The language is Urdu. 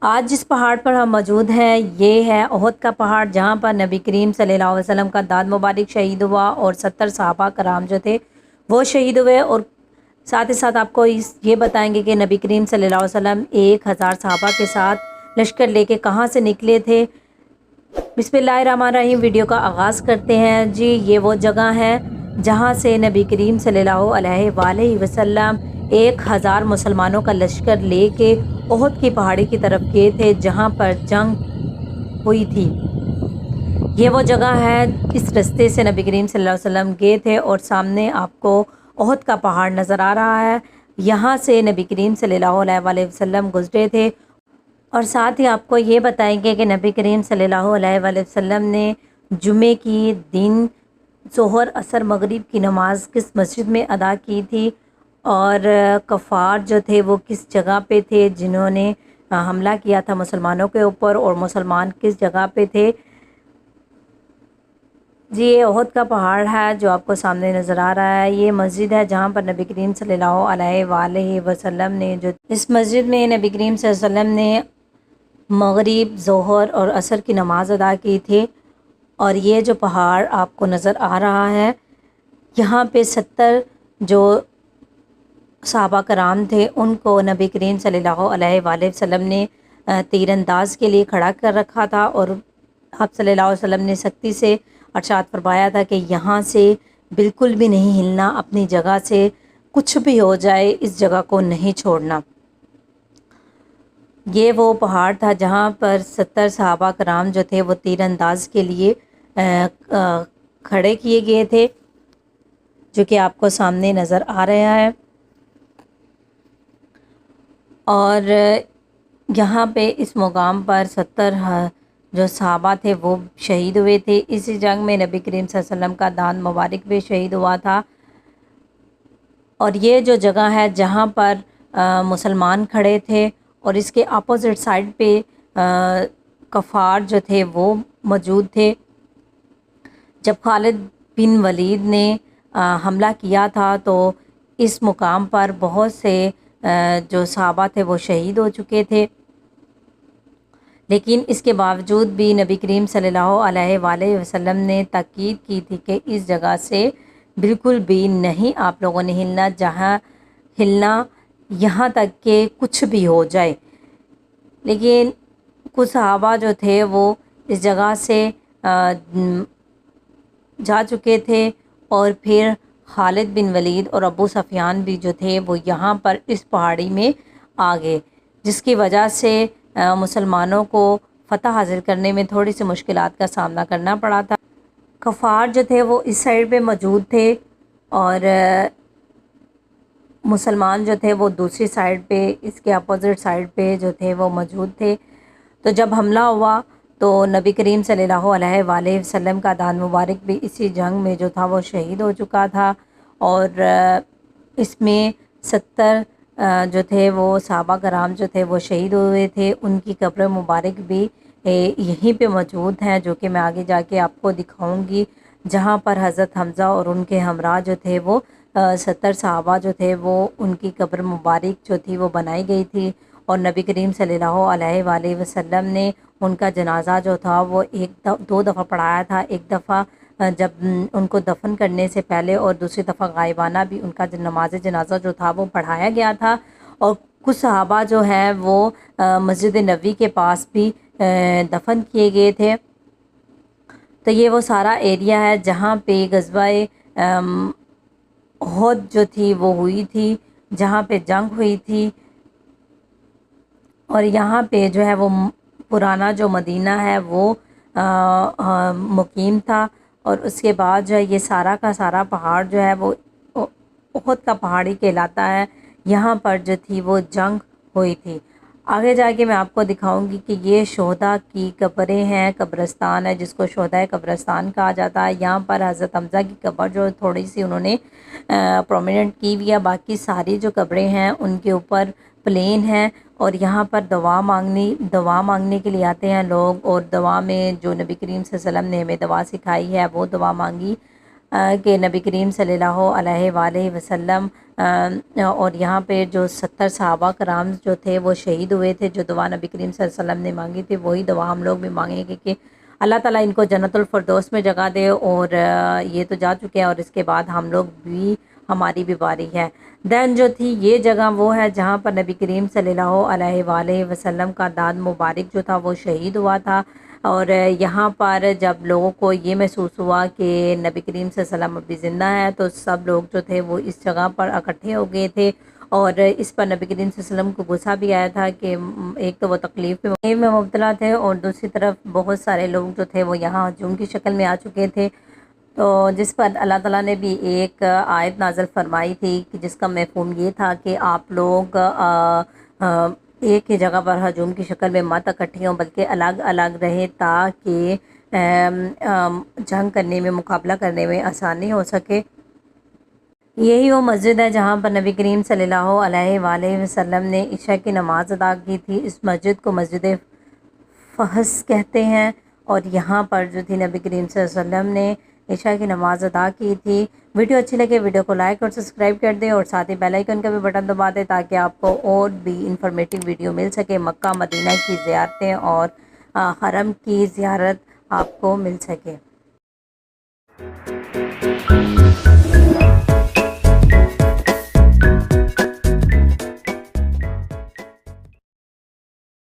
آج جس پہاڑ پر ہم موجود ہیں یہ ہے احد کا پہاڑ، جہاں پر نبی کریم صلی اللہ علیہ وسلم کا داد مبارک شہید ہوا اور 70 صحابہ کرام جو تھے وہ شہید ہوئے۔ اور ساتھ ہی ساتھ آپ کو یہ بتائیں گے کہ نبی کریم صلی اللہ علیہ وسلم 1000 صحابہ کے ساتھ لشکر لے کے کہاں سے نکلے تھے۔ بسم اللہ الرحمن الرحیم، ویڈیو کا آغاز کرتے ہیں۔ جی یہ وہ جگہ ہے جہاں سے نبی کریم صلی اللہ علیہ وآلہ وسلم 1000 مسلمانوں کا لشکر لے کے احد کی پہاڑی کی طرف گئے تھے، جہاں پر جنگ ہوئی تھی۔ یہ وہ جگہ ہے، اس رستے سے نبی کریم صلی اللہ علیہ وسلم گئے تھے اور سامنے آپ کو احد کا پہاڑ نظر آ رہا ہے۔ یہاں سے نبی کریم صلی اللہ علیہ وآلہ وسلم گزرے تھے۔ اور ساتھ ہی آپ کو یہ بتائیں گے کہ نبی کریم صلی اللہ علیہ وآلہ وسلم نے جمعے کی دن ظہر عصر مغرب کی نماز کس مسجد میں ادا کی تھی، اور کفار جو تھے وہ کس جگہ پہ تھے جنہوں نے حملہ کیا تھا مسلمانوں کے اوپر، اور مسلمان کس جگہ پہ تھے۔ جی یہ احد کا پہاڑ ہے جو آپ کو سامنے نظر آ رہا ہے۔ یہ مسجد ہے جہاں پر نبی کریم صلی اللہ علیہ وآلہ وسلم نے اس مسجد میں نبی کریم صلی اللہ علیہ وسلم نے مغرب، ظہر اور عصر کی نماز ادا کی تھی۔ اور یہ جو پہاڑ آپ کو نظر آ رہا ہے، یہاں پہ 70 جو صحابہ کرام تھے ان کو نبی کریم صلی اللہ علیہ وآلہ وسلم نے تیر انداز کے لیے کھڑا کر رکھا تھا، اور آپ صلی اللہ علیہ وسلم نے سختی سے ارشاد فرمایا تھا کہ یہاں سے بالکل بھی نہیں ہلنا، اپنی جگہ سے کچھ بھی ہو جائے اس جگہ کو نہیں چھوڑنا۔ یہ وہ پہاڑ تھا جہاں پر 70 صحابہ کرام جو تھے وہ تیر انداز کے لیے کھڑے کیے گئے تھے، جو کہ آپ کو سامنے نظر آ رہا ہے۔ اور یہاں پہ اس مقام پر 70 جو صحابہ تھے وہ شہید ہوئے تھے۔ اسی جنگ میں نبی کریم صلی اللہ علیہ وسلم کا داند مبارک بھی شہید ہوا تھا۔ اور یہ جو جگہ ہے جہاں پر مسلمان کھڑے تھے، اور اس کے اپوزٹ سائڈ پہ کفار جو تھے وہ موجود تھے۔ جب خالد بن ولید نے حملہ کیا تھا تو اس مقام پر بہت سے جو صحابہ تھے وہ شہید ہو چکے تھے، لیکن اس کے باوجود بھی نبی کریم صلی اللہ علیہ وآلہ وسلم نے تاکید کی تھی کہ اس جگہ سے بالکل بھی نہیں آپ لوگوں نے ہلنا، جہاں ہلنا یہاں تک کہ کچھ بھی ہو جائے۔ لیکن کچھ صحابہ جو تھے وہ اس جگہ سے جا چکے تھے، اور پھر خالد بن ولید اور ابو سفیان بھی جو تھے وہ یہاں پر اس پہاڑی میں آ گئے، جس کی وجہ سے مسلمانوں کو فتح حاصل کرنے میں تھوڑی سی مشکلات کا سامنا کرنا پڑا تھا۔ کفار جو تھے وہ اس سائڈ پہ موجود تھے، اور مسلمان جو تھے وہ دوسری سائڈ پہ، اس کے اپوزٹ سائڈ پہ جو تھے وہ موجود تھے۔ تو جب حملہ ہوا تو نبی کریم صلی اللہ علیہ وآلہ وسلم کا داند مبارک بھی اسی جنگ میں جو تھا وہ شہید ہو چکا تھا، اور اس میں 70 جو تھے وہ صحابہ کرام جو تھے وہ شہید ہوئے تھے۔ ان کی قبر مبارک بھی یہیں پہ موجود ہیں، جو کہ میں آگے جا کے آپ کو دکھاؤں گی، جہاں پر حضرت حمزہ اور ان کے ہمراہ جو تھے وہ 70 صحابہ جو تھے وہ ان کی قبر مبارک جو تھی وہ بنائی گئی تھی، اور نبی کریم صلی اللہ علیہ وآلہ وسلم نے ان کا جنازہ جو تھا وہ دو دفعہ پڑھایا تھا۔ ایک دفعہ جب ان کو دفن کرنے سے پہلے، اور دوسری دفعہ غائبانہ بھی ان کا نماز جنازہ جو تھا وہ پڑھایا گیا تھا۔ اور کچھ صحابہ جو ہیں وہ مسجد نبوی کے پاس بھی دفن کیے گئے تھے۔ تو یہ وہ سارا ایریا ہے جہاں پہ غزوہ احد جو تھی وہ ہوئی تھی، جہاں پہ جنگ ہوئی تھی۔ اور یہاں پہ جو ہے وہ پرانا جو مدینہ ہے وہ مقیم تھا، اور اس کے بعد جو ہے یہ سارا کا سارا پہاڑ جو ہے وہ احد کا پہاڑی کہلاتا ہے۔ یہاں پر جو تھی وہ جنگ ہوئی تھی۔ آگے جا کے میں آپ کو دکھاؤں گی کہ یہ شہداء کی قبریں ہیں، قبرستان ہے جس کو شہداء قبرستان کہا جاتا ہے۔ یہاں پر حضرت حمزہ کی قبر جو تھوڑی سی انہوں نے پرومیننٹ کی ہوئی ہے، باقی ساری جو قبریں ہیں ان کے اوپر پلین ہیں۔ اور یہاں پر دعا مانگنے کے لیے آتے ہیں لوگ، اور دعا میں جو نبی کریم صلی اللہ علیہ وسلم نے ہمیں دعا سکھائی ہے وہ دعا مانگی کہ نبی کریم صلی اللہ علیہ وآلہ وسلم اور یہاں پہ جو 70 صحابہ کرام جو تھے وہ شہید ہوئے تھے. جو دعا نبی کریم صلی اللہ علیہ وسلم نے مانگی تھی وہی دعا ہم لوگ بھی مانگیں گے کہ اللہ تعالیٰ ان کو جنت الفردوس میں جگہ دے. اور یہ تو جا چکے ہیں اور اس کے بعد ہم لوگ بھی ہماری بھی باری ہے. دین جو تھی یہ جگہ وہ ہے جہاں پر نبی کریم صلی اللہ علیہ وآلہ وسلم کا داد مبارک جو تھا وہ شہید ہوا تھا. اور یہاں پر جب لوگوں کو یہ محسوس ہوا کہ نبی کریم صلی اللہ علیہ وسلم ابھی زندہ ہے تو سب لوگ جو تھے وہ اس جگہ پر اکٹھے ہو گئے تھے. اور اس پر نبی کریم صلی اللہ علیہ وسلم کو غصہ بھی آیا تھا کہ ایک تو وہ تکلیف میں مبتلا تھے اور دوسری طرف بہت سارے لوگ جو تھے وہ یہاں ہجوم کی شکل میں آ چکے تھے. تو جس پر اللہ تعالیٰ نے بھی ایک آیت نازل فرمائی تھی کہ جس کا مفہوم یہ تھا کہ آپ لوگ ایک ہی جگہ پر ہجوم کی شکل میں مت اکٹھے ہوں بلکہ الگ الگ رہے تاکہ جنگ کرنے میں مقابلہ کرنے میں آسانی ہو سکے. یہی وہ مسجد ہے جہاں پر نبی کریم صلی اللہ علیہ وآلہ وسلم نے عشاء کی نماز ادا کی تھی. اس مسجد کو مسجد فحص کہتے ہیں اور یہاں پر جو تھی نبی کریم صلی اللہ علیہ وسلم نے عشاء کی نماز ادا کی تھی. ویڈیو اچھی لگے ویڈیو کو لائک اور سبسکرائب کر دیں اور ساتھ ہی بیل آئیکن کا بھی بٹن دبا دیں تاکہ آپ کو اور بھی انفارمیٹیو ویڈیو مل سکے. مکہ مدینہ کی زیارتیں اور حرم کی زیارت آپ کو مل سکے.